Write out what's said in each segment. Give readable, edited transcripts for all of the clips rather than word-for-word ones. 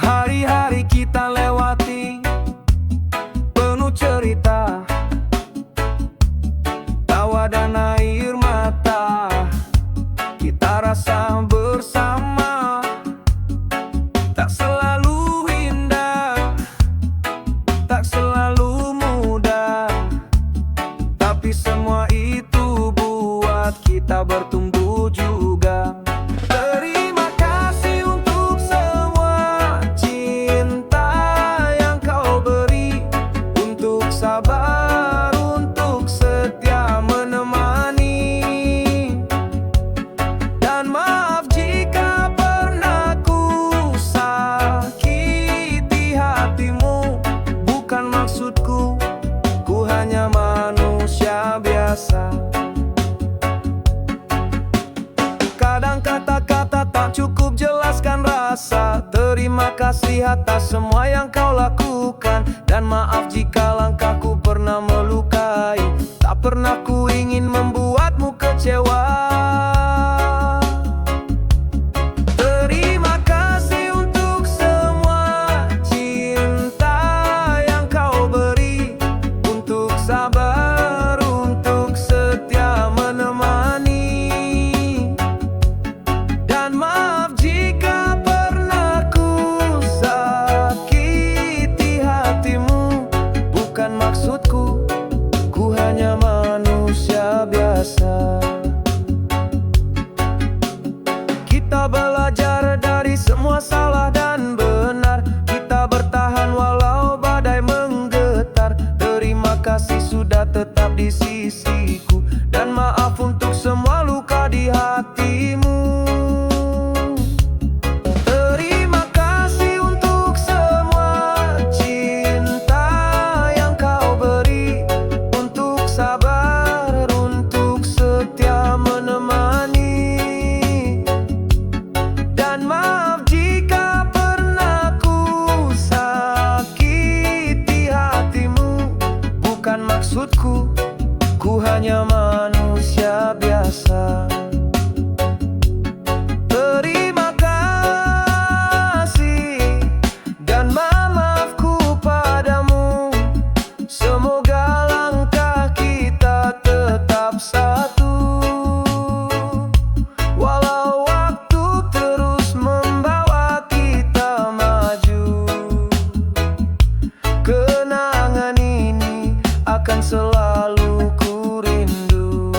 Hari-hari kita lewati penuh cerita, tawa dan air mata kita rasa bersama. Tak selalu indah, tak selalu mudah, tapi semua itu buat kita bertumbuh juga. Terima kasih untuk semua cinta yang kau beri, untuk sabar, untuk setia menemani. Dan maaf jika pernah ku sakiti hatimu, bukan maksudku, ku hanya manusia biasa. Kadang kata-kata tak cukup jelaskan rasa. Terima kasih atas semua yang kau lakukan, dan maaf jika langkahku pernah melukai. Tak pernah ku ingin membuatmu kecewa. Terima kasih untuk semua cinta yang kau beri, untuk sabar, untuk setia menemani. Dan maaf jika pernah ku sakiti hatimu, bukan maksudku, ku hanya manusia biasa. Kita belajar dari semua salah dan benar, kita bertahan walau badai menggetar. Terima kasih sudah tetap di sisiku, dan maaf untuk semua luka di hatimu. Terima kasih untuk semua cinta yang kau beri, untuk sabar, untuk setia menemani. Dan maaf jika pernah ku sakiti hatimu, bukan maksudku, ku hanya manusia biasa. Terima kasih dan maafku padamu. Semoga langkah kita tetap satu, walau waktu terus membawa kita maju. Kenangan ini akan selalu ku rindu.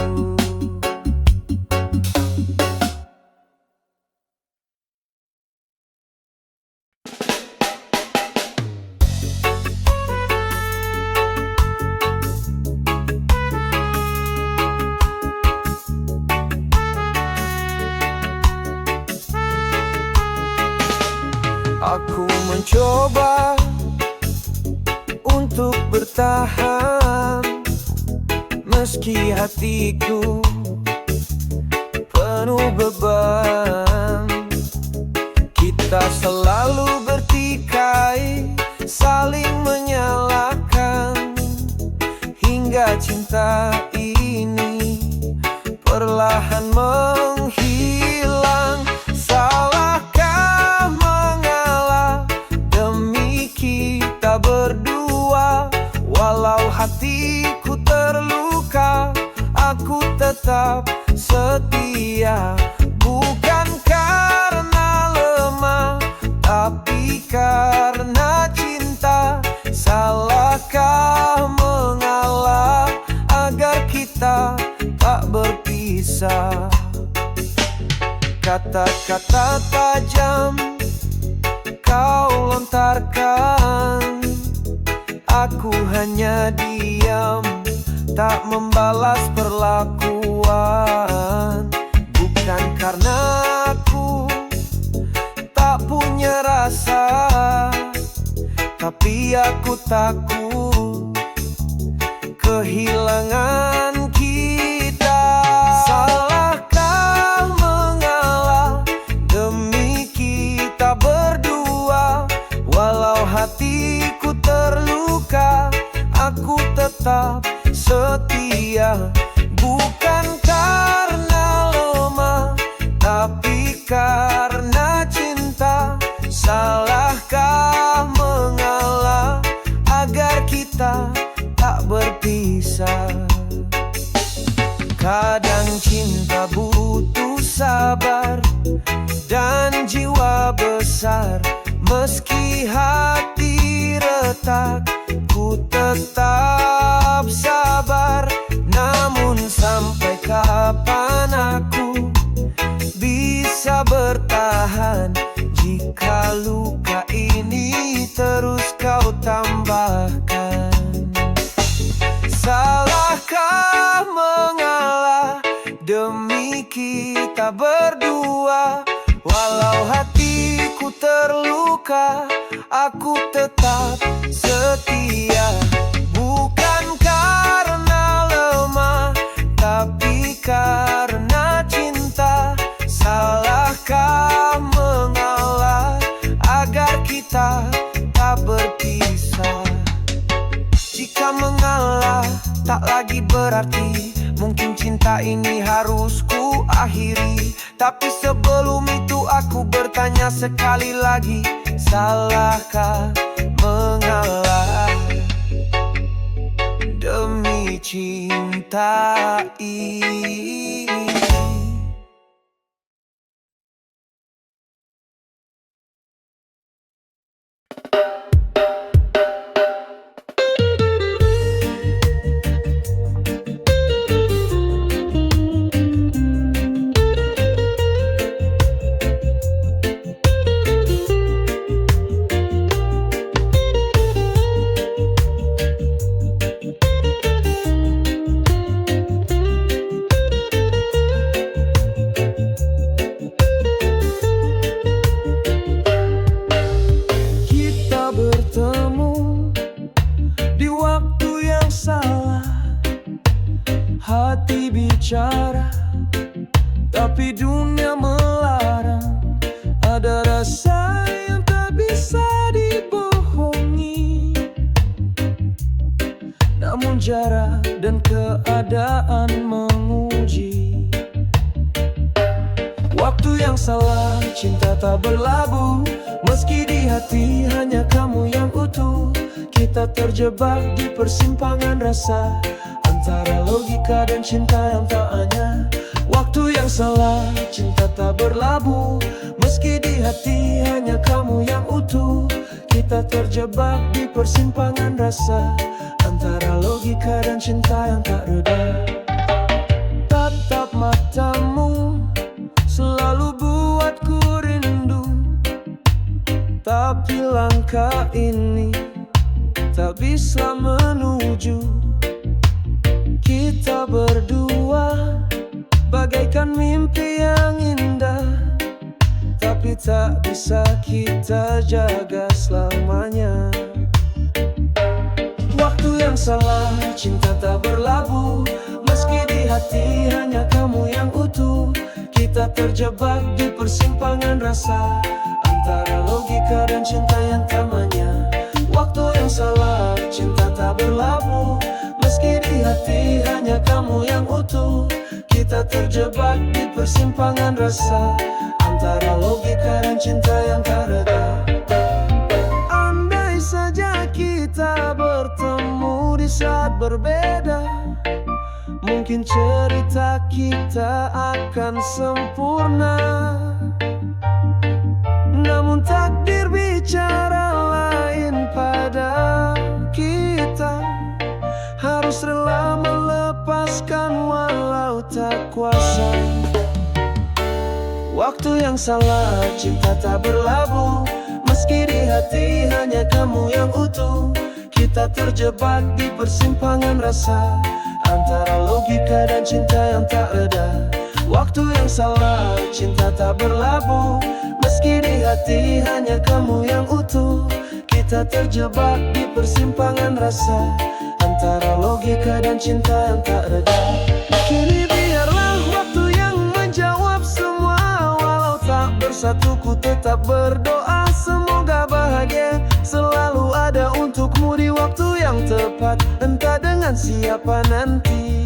Aku mencoba untuk bertahan, meski hatiku penuh beban. Kita selalu bertikai, saling menyalahkan, hingga cinta ini perlahan menghilang. Salahkah mengalah demi kita berdua? Walau hatiku terluka, aku tetap setia. Bukan karena lemah, tapi karena cinta. Salahkah mengalah agar kita tak berpisah? Kata-kata tajam kau lontarkan, aku hanya diam, tak membalas perlakuan. Bukan karena aku tak punya rasa rasa, tapi aku takut kehilangan kita. Salahkah mengalah demi kita berdua? Walau hatiku terluka, aku tetap setia. Bukan karena lemah, tapi karena cinta. Salahkah mengalah agar kita tak berpisah? Kadang cinta butuh sabar dan jiwa besar. Meski hati retak, ku tetap sabar. Namun sampai kapan aku bisa bertahan jika luka ini terus kau tambahkan? Salahkah mengalah demi kita berdua? Walau hatiku terluka, aku tetap setia. Bukan karena lemah, tapi karena cinta. Salahkah mengalah agar kita tak berpisah? Jika mengalah tak lagi berarti, mungkin cinta ini harus ku akhiri. Tapi sebelum itu aku bertanya sekali lagi, salahkah mengalah demi cinta ini? Hati bicara, tapi dunia melarang. Ada rasa yang tak bisa dibohongi, namun jarak dan keadaan menguji. Waktu yang salah, cinta tak berlabuh. Meski di hati hanya kamu yang utuh, kita terjebak di persimpangan rasa antara logika dan cinta yang tak hanya. Waktu yang salah, cinta tak berlabuh. Meski di hati hanya kamu yang utuh, kita terjebak di persimpangan rasa antara logika dan cinta yang tak reda. Tatap matamu selalu buatku rindu, tapi langkah ini tak bisa menuju. Kita berdua bagaikan mimpi yang indah, tapi tak bisa kita jaga selamanya. Waktu yang salah, cinta tak berlabuh. Meski di hati hanya kamu yang utuh, kita terjebak di persimpangan rasa antara logika dan cinta yang tamanya. Waktu yang salah, cinta tak berlabuh. Meski di hati hanya kamu yang utuh, kita terjebak di persimpangan rasa antara logika dan cinta yang tak reda. Andai saja kita bertemu di saat berbeda, mungkin cerita kita akan sempurna. Namun takdir bicara lain pada kita, harus rela melepaskan walau tak kuasa. Waktu yang salah, cinta tak berlabuh. Meski di hati hanya kamu yang utuh, kita terjebak di persimpangan rasa antara logika dan cinta yang tak reda. Waktu yang salah, cinta tak berlabuh. Meski meski di hati hanya kamu yang utuh. Kita terjebak di persimpangan rasa antara logika dan cinta yang tak reda. Kini biarlah waktu yang menjawab semua. Walau tak bersatu ku tetap berdoa. Semoga bahagia selalu ada untukmu di waktu yang tepat, entah dengan siapa nanti.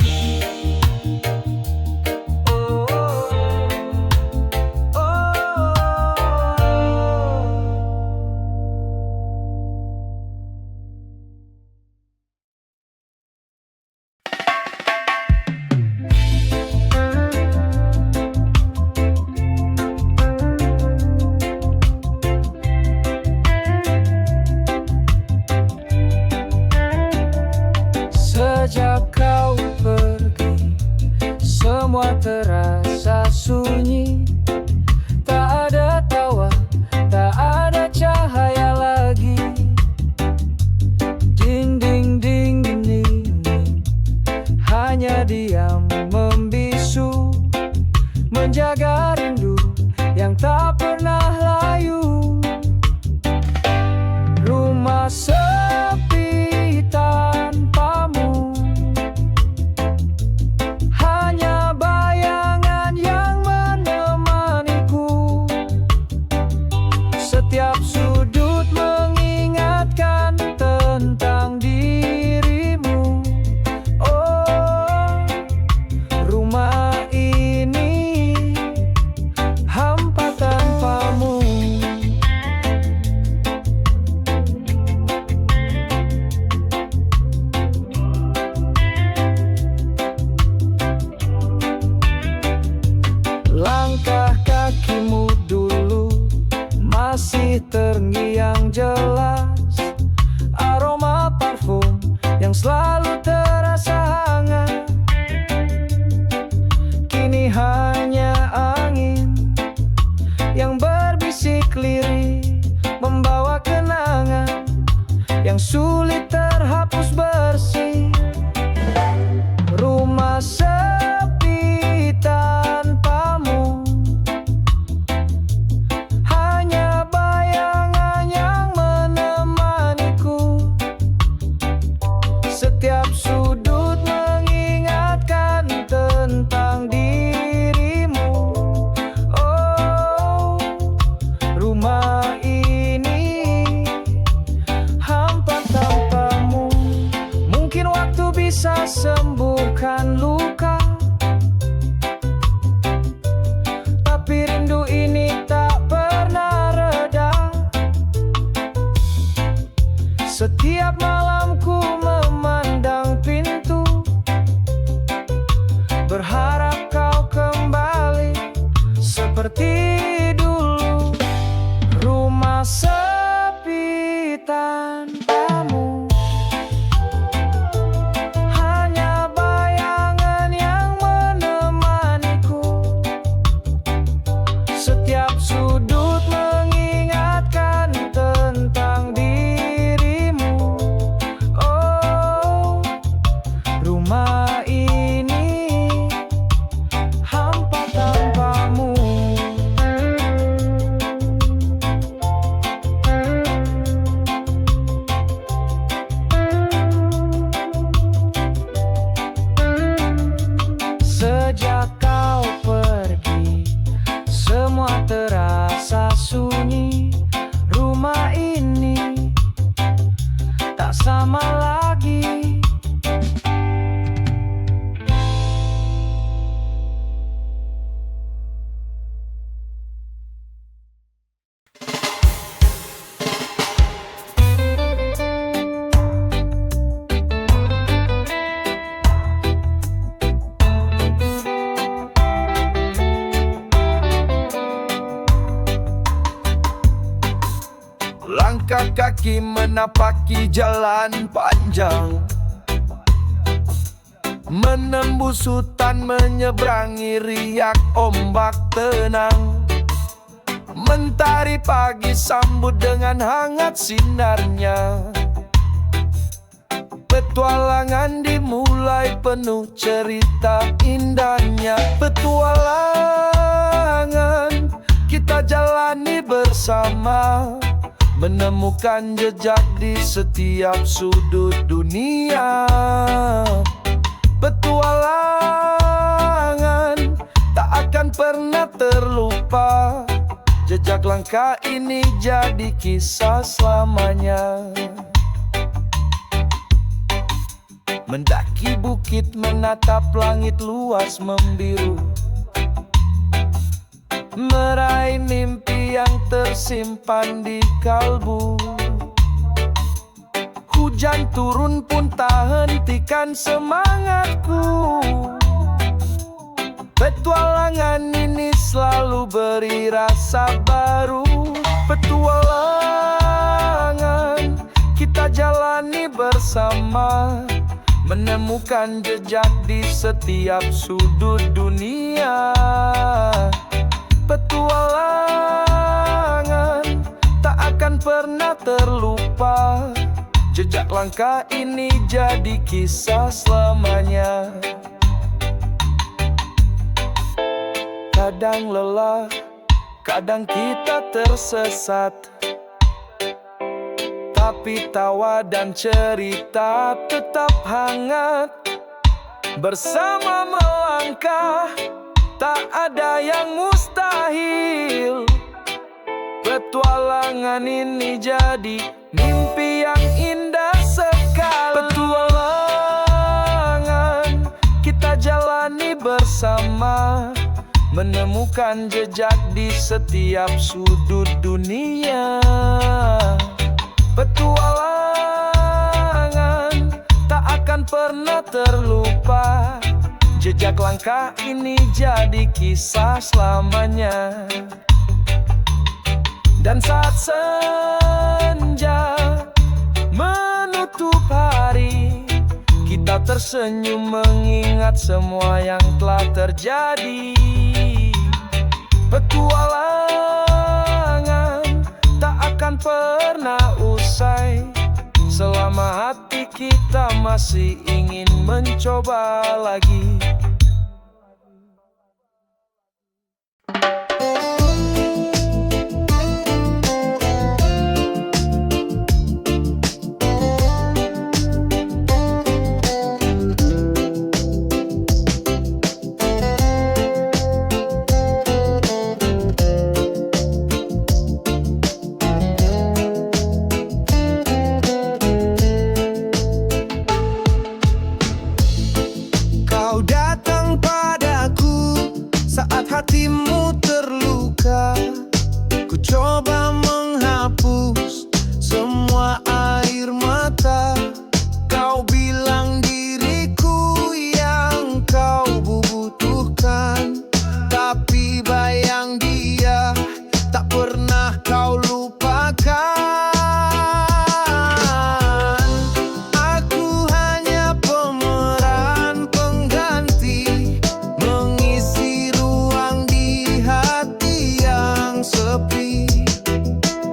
Sejak kau pergi, semua terasa sunyi. Tak ada tawa, tak ada cahaya lagi. Ding ding ding ding ding, hanya diam membisu, menjaga rindu yang tak pernah layu. Rumah sepi tanpamu, hanya bayangan yang menemaniku. Setiap sudut mengingatkan tentang dirimu. Oh, rumah ini hampa tanpamu. Langkah kakimu dulu masih terngiang jelas. Aroma parfum yang selalu terasa hangat, kini hanya angin yang berbisik lirih, membawa kenangan yang sulit terhapus bersih. Rumah sepi tanpamu, hanya bayangan yang menemaniku. Setiap sudut mengingatkan tentang dirimu. Oh, rumah ini hampa tanpamu. Mungkin waktu bisa sembuhkan luka, tapi rindu ini tak pernah reda. Setiap malam ku memandang pintu, berharap kau kembali seperti dulu. Rumah sepi tanpamu, hanya bayangan yang menemaniku. Setiap sudut mengingatkan tentang dirimu. Oh, rumah ini hampa tanpamu. Sejak kau pergi, semua terasa sunyi. Rumah ini tak sama lagi. Langkah kaki menapaki jalan panjang, menembus hutan, menyeberangi riak ombak tenang. Mentari pagi sambut dengan hangat sinarnya. Petualangan dimulai penuh cerita indahnya. Petualangan kita kita jalani bersama, menemukan jejak di setiap sudut dunia. Petualangan tak akan pernah terlupa, jejak langkah ini jadi kisah selamanya. Mendaki bukit, menatap langit luas membiru, meraih mimpi yang tersimpan di kalbu. Hujan turun pun tak hentikan semangatku. Petualangan ini selalu beri rasa baru. Petualangan kita jalani bersama, menemukan jejak di setiap sudut dunia. Petualangan tak akan pernah terlupa, jejak langkah ini jadi kisah selamanya. Kadang lelah, kadang kita tersesat, tapi tawa dan cerita tetap hangat. Bersama melangkah, tak ada yang mustahil. Petualangan ini jadi mimpi yang indah sekali. Petualangan kita jalani bersama, menemukan jejak di setiap sudut dunia. Petualangan tak akan pernah terlupa, jejak langkah ini jadi kisah selamanya. Dan saat senja menutup hari, kita tersenyum mengingat semua yang telah terjadi. Petualangan tak akan pernah usai, selama hati kita masih ingin mencoba lagi. Hatimu terluka, ku coba menghapus semua air mata. Kau bilang diriku yang kau butuhkan, tapi bayang dia tak pernah kau lupakan. Aku hanya pemeran pengganti, mengisi sepi.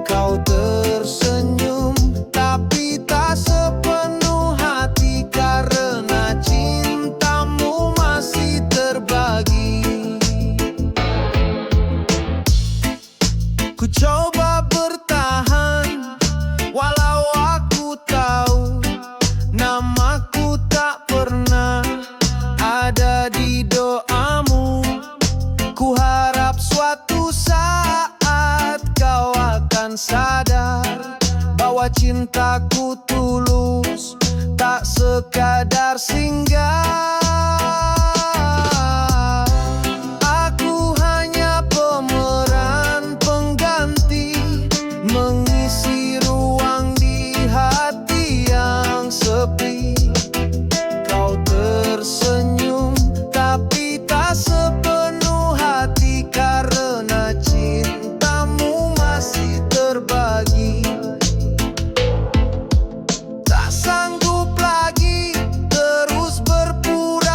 Kau tersenyum, tapi tak sepenuh hati, karena cintamu masih terbagi. Ku coba bertahan, walau aku tahu namaku tak pernah ada di doamu. Ku harap suatu saat kau akan sadar bahwa cintaku tulus, tak sekadar singgah. Aku hanya pemeran pengganti, mengisi ruang di hati yang sepi. Kau tersenyum, tapi tak sepenuh hati, karena cintamu masih terbagi. Tak sanggup lagi terus berpura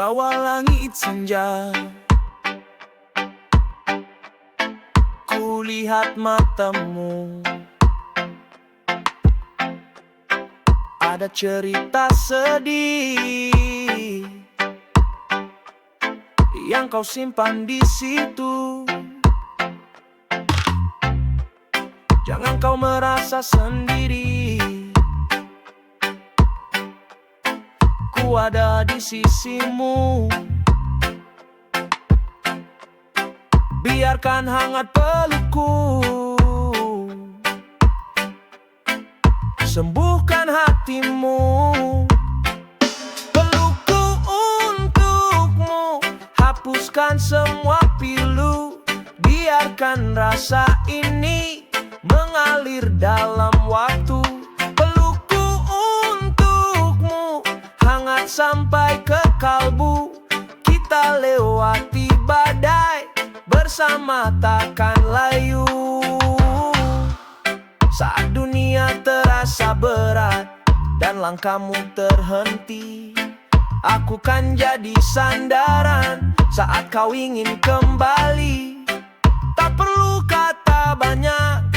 bawah langit senja. Kulihat matamu, ada cerita sedih yang kau simpan di situ. Jangan kau merasa sendiri, ku ada di sisimu. Biarkan hangat pelukku sembuhkan hatimu. Pelukku untukmu, hapuskan semua pilu. Biarkan rasa ini mengalir dalam waktu. Pelukku untukmu, hangat sampai ke kalbu. Kita lewati badai, bersama takkan layu. Saat dunia terasa berat dan langkahmu terhenti, aku kan jadi sandaran saat kau ingin kembali. Tak perlu kata banyak,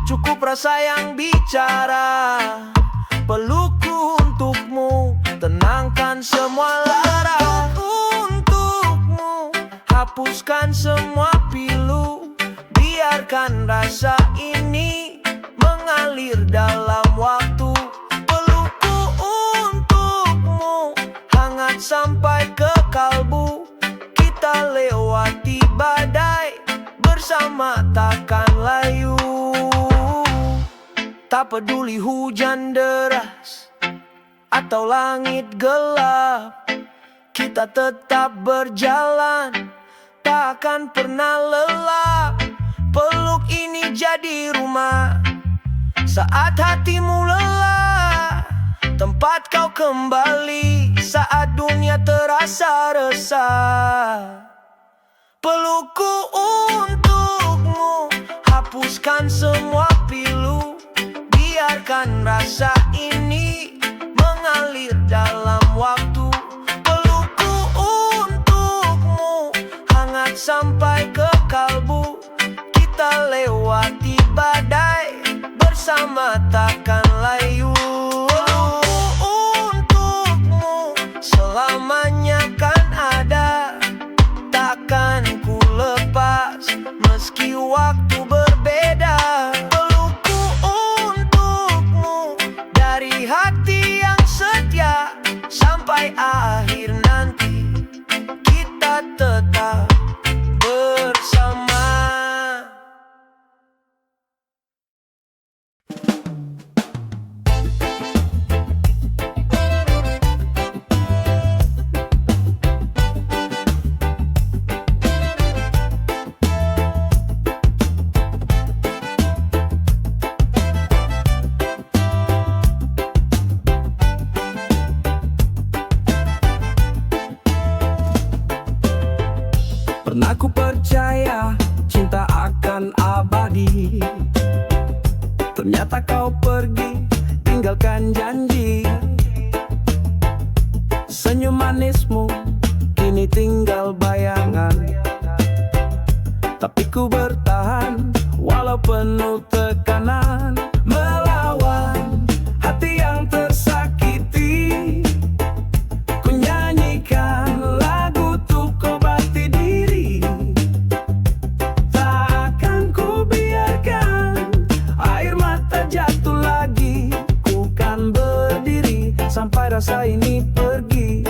cukup rasa yang bicara. Pelukku untukmu, tenangkan semua lara. Untukmu, hapuskan semua pilu. Biarkan rasa ini mengalir dalam waktu. Pelukku untukmu, hangat sampai ke kalbu. Kita lewati badai, bersama takkan layu. Tak peduli hujan deras atau langit gelap, kita tetap berjalan, takkan pernah lelah. Peluk ini jadi rumah saat hatimu lelah, tempat kau kembali saat dunia terasa resah. Pelukku untukmu, hapuskan semua pilu. Biarkan rasa ini mengalir dalam waktu. Pelukku untukmu, hangat sampai ke kalbu. Kita lewati badai, bersama takkan layu. Untukmu selamanya kan ada, takkan ku lepas meski waktu berbeda. Pelukku untukmu, dari hati yang setia, sampai akhir nanti kita tetap bersama. Pernah ku percaya cinta akan abadi, ternyata kau pergi tinggalkan janji. Senyum manismu kini tinggal bayangan, tapi ku bertahan walau penuh tekanan. Melawan hati yang tersakiti, ku nyanyikan lagu untuk obati diri. Takkan ku biarkan air mata jatuh lagi, ku kan berdiri sampai rasa ini pergi.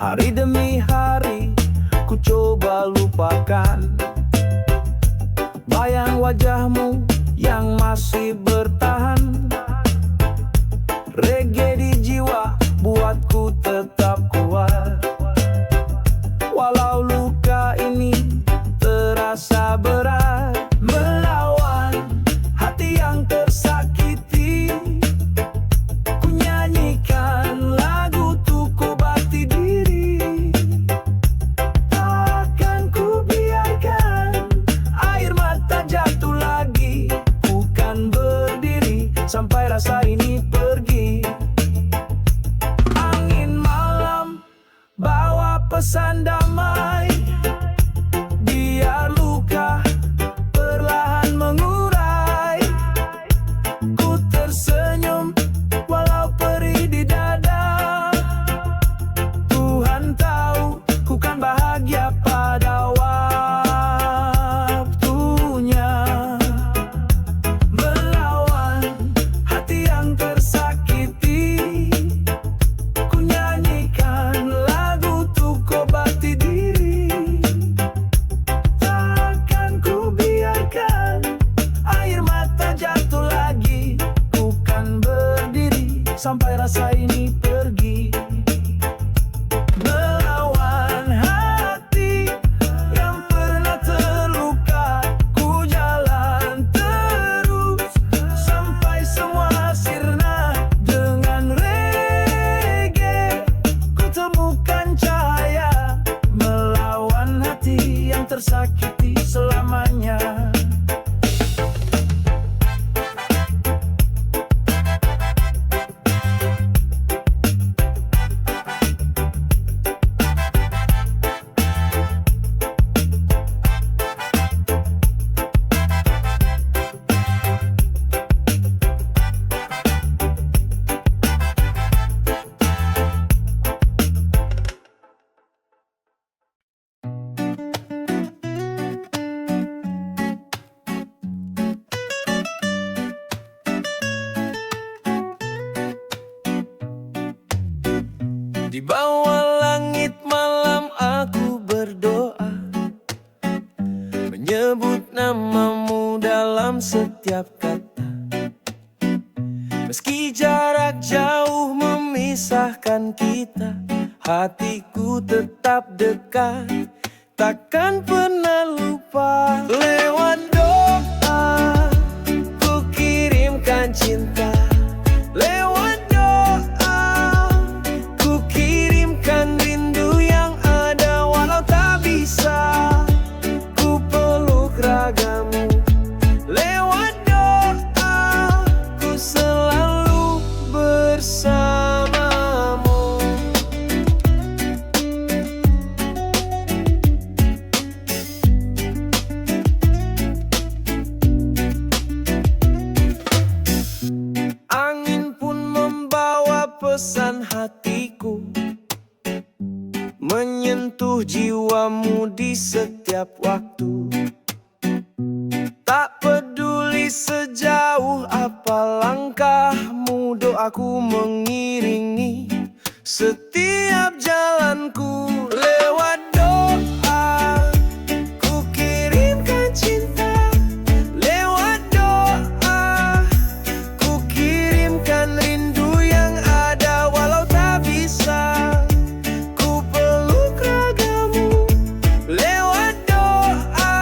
Hari demi hari ku coba lupakan bayang wajahmu yang masih bertahan. Reggae di jiwa buatku tetap kuat, walau luka ini terasa berat. Melawan hati yang tersakiti, ku nyanyikan lagu untuk obati diri. Takkan ku biarkan air mata jatuh lagi, ku kan berdiri sampai rasa ini pergi. Angin pesan damai, biar luka perlahan mengurai. Ku tersenyum walau perih di dada. Tuhan tahu ku kan bahagia pada waktunya. Melawan hati yang tersakiti, ku nyanyikan lagu untuk obati diri. Takkan ku biarkan air mata jatuh lagi. Ku kan berdiri sampai rasa ini pergi. Melawan hati yang pernah terluka, ku jalan terus sampai semua sirna. Dengan reggae ku temukan cahaya, melawan hati yang tersakiti selamanya. Di bawah langit malam aku berdoa, menyebut namamu dalam setiap kata. Meski jarak jauh memisahkan kita, hatiku tetap dekat, takkan pernah lupa. Lewat doa ku kirimkan cinta, lewat doa ku kirimkan rindu yang ada. Walau tak bisa ku peluk ragamu, lewat doa ku selalu bersamamu. Angin pun membawa pesan hatiku, menyentuh jiwamu di setiap waktu. Tak peduli sejauh apa langkahmu, doaku mengiringi setiap jalanku. Lewat doa ku kirimkan cinta, lewat doa ku kirimkan rindu yang ada. Walau tak bisa ku peluk ragamu, lewat doa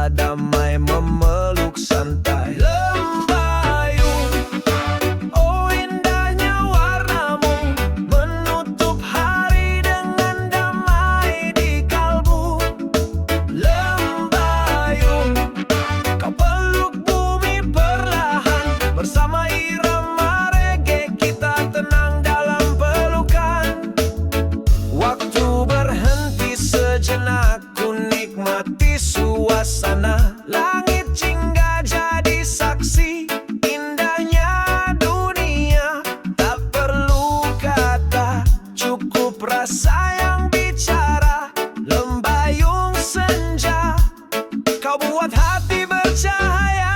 kita damai memeluk santai. Lembayung, oh indahnya warnamu, menutup hari dengan damai di kalbu. Lembayung, kau peluk bumi perlahan, bersama irama reggae kita tenang dalam pelukan. Waktu berhenti sejenak, ku nikmati suasana. Langit jingga jadi saksi indahnya dunia. Tak perlu kata, cukup rasa yang bicara. Lembayung senja, kau buat hati bercahaya.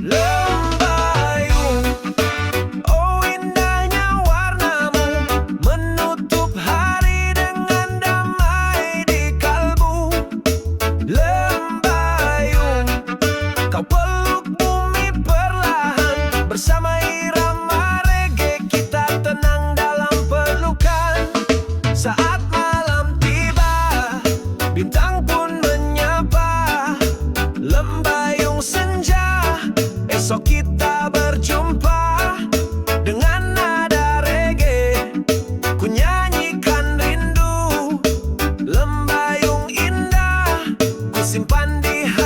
Lembayung, oh indahnya warnamu, menutup hari dengan damai di kalbu. Lembayung, kau peluk bumi perlahan, bersama irama reggae kita tenang dalam pelukan. Saat malam tiba, bintang pun menyapa. Lembayung senja, esok kita berjumpa. Dengan nada reggae, ku nyanyikan rindu. Lembayung indah, ku simpan di hati.